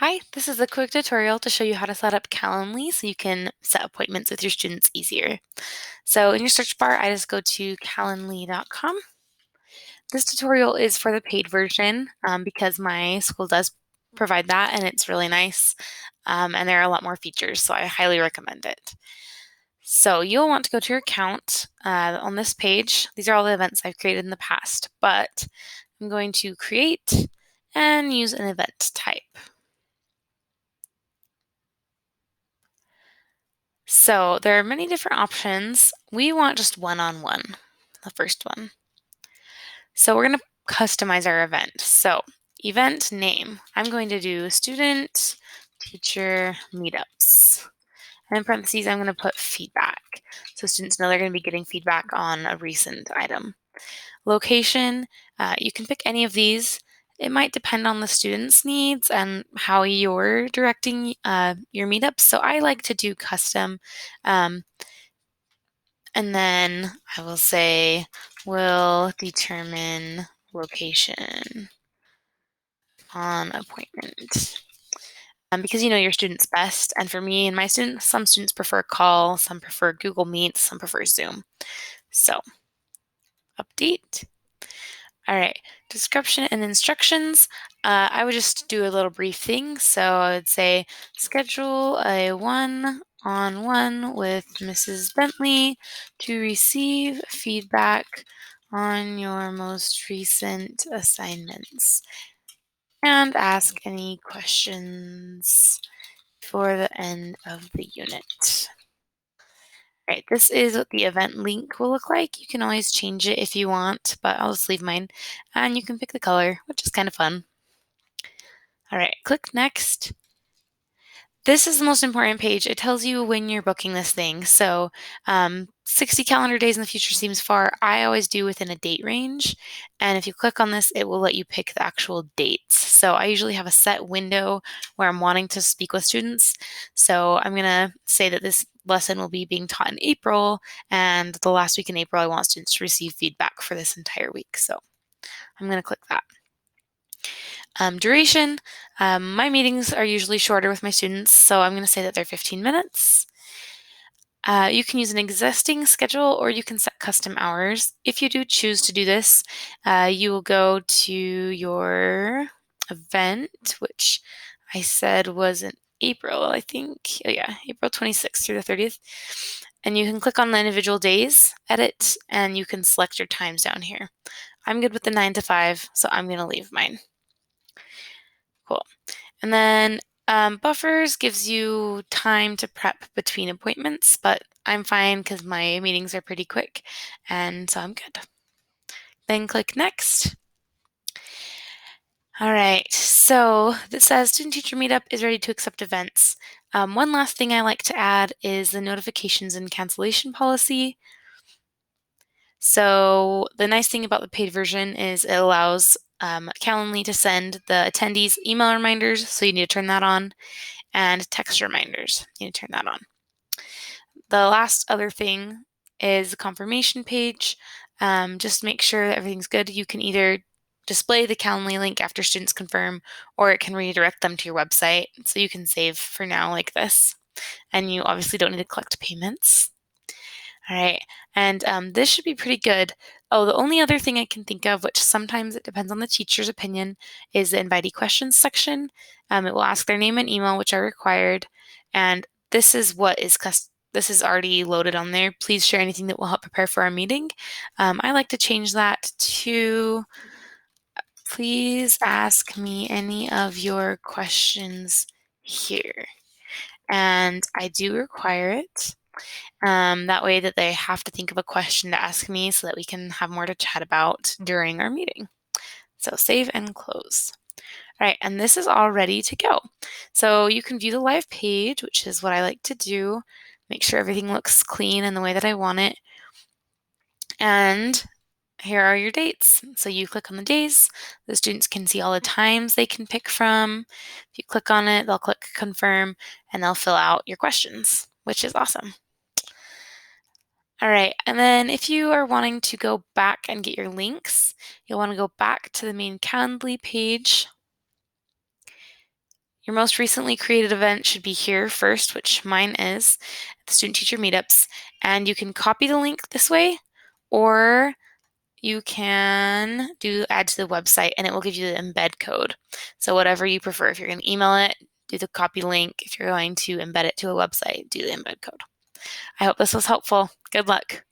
Hi, this is a quick tutorial to show you how to set up Calendly so you can set appointments with your students easier. So in your search bar, I just go to calendly.com. This tutorial is for the paid version because my school does provide that and it's really nice and there are a lot more features, so I highly recommend it. So you'll want to go to your account on this page. These are all the events I've created in the past, but I'm going to create and use an event type. So there are many different options. We want just one-on-one, the first one. So we're going to customize our event. So event name, I'm going to do student teacher meetups. And in parentheses, I'm going to put feedback. So students know they're going to be getting feedback on a recent item. Location, you can pick any of these. It might depend on the student's needs and how you're directing your meetups. So I like to do custom. And then I will say, will determine location on appointment. Because you know your students best. And for me and my students, some students prefer call, some prefer Google Meet, some prefer Zoom. So update. All right, description and instructions. I would just do a little brief thing. So I would say schedule a one-on-one with Mrs. Bentley to receive feedback on your most recent assignments and ask any questions for the end of the unit. All right, this is what the event link will look like. You can always change it if you want, but I'll just leave mine. And you can pick the color, which is kind of fun. All right, click next. This is the most important page. It tells you when you're booking this thing. So 60 calendar days in the future seems far. I always do within a date range. And if you click on this, it will let you pick the actual dates. So I usually have a set window where I'm wanting to speak with students. So I'm going to say that this lesson will be being taught in April. And the last week in April, I want students to receive feedback for this entire week. So I'm going to click that. Duration, my meetings are usually shorter with my students, so I'm going to say that they're 15 minutes. You can use an existing schedule or you can set custom hours. If you do choose to do this, you will go to your event, which I said was in April, I think. Oh, yeah, April 26th through the 30th. And you can click on the individual days, edit, and you can select your times down here. I'm good with the 9 to 5, so I'm going to leave mine. Cool. And then buffers gives you time to prep between appointments, but I'm fine because my meetings are pretty quick, and so I'm good. Then click next. All right, so this says Student Teacher Meetup is ready to accept events. One last thing I like to add is the notifications and cancellation policy. So the nice thing about the paid version is it allows Calendly to send the attendees email reminders, so you need to turn that on, and text reminders, you need to turn that on. The last other thing is the confirmation page. Just make sure that everything's good. You can either display the Calendly link after students confirm, or it can redirect them to your website. So you can save for now like this. And you obviously don't need to collect payments. All right, and this should be pretty good. Oh, the only other thing I can think of, which sometimes it depends on the teacher's opinion, is the invitee questions section. It will ask their name and email, which are required, and this is what is this is already loaded on there. Please share anything that will help prepare for our meeting. I like to change that to please ask me any of your questions here. And I do require it. That way that they have to think of a question to ask me so that we can have more to chat about during our meeting. So save and close. All right, and this is all ready to go. So you can view the live page, which is what I like to do. Make sure everything looks clean in the way that I want it. And here are your dates. So you click on the days, the students can see all the times they can pick from. If you click on it, they'll click confirm and they'll fill out your questions, which is awesome. All right, and then if you are wanting to go back and get your links, you'll want to go back to the main Calendly page. Your most recently created event should be here first, which mine is the Student Teacher Meetups, and you can copy the link this way, or you can add to the website and it will give you the embed code. So whatever you prefer, if you're going to email it, do the copy link. If you're going to embed it to a website, do the embed code. I hope this was helpful. Good luck.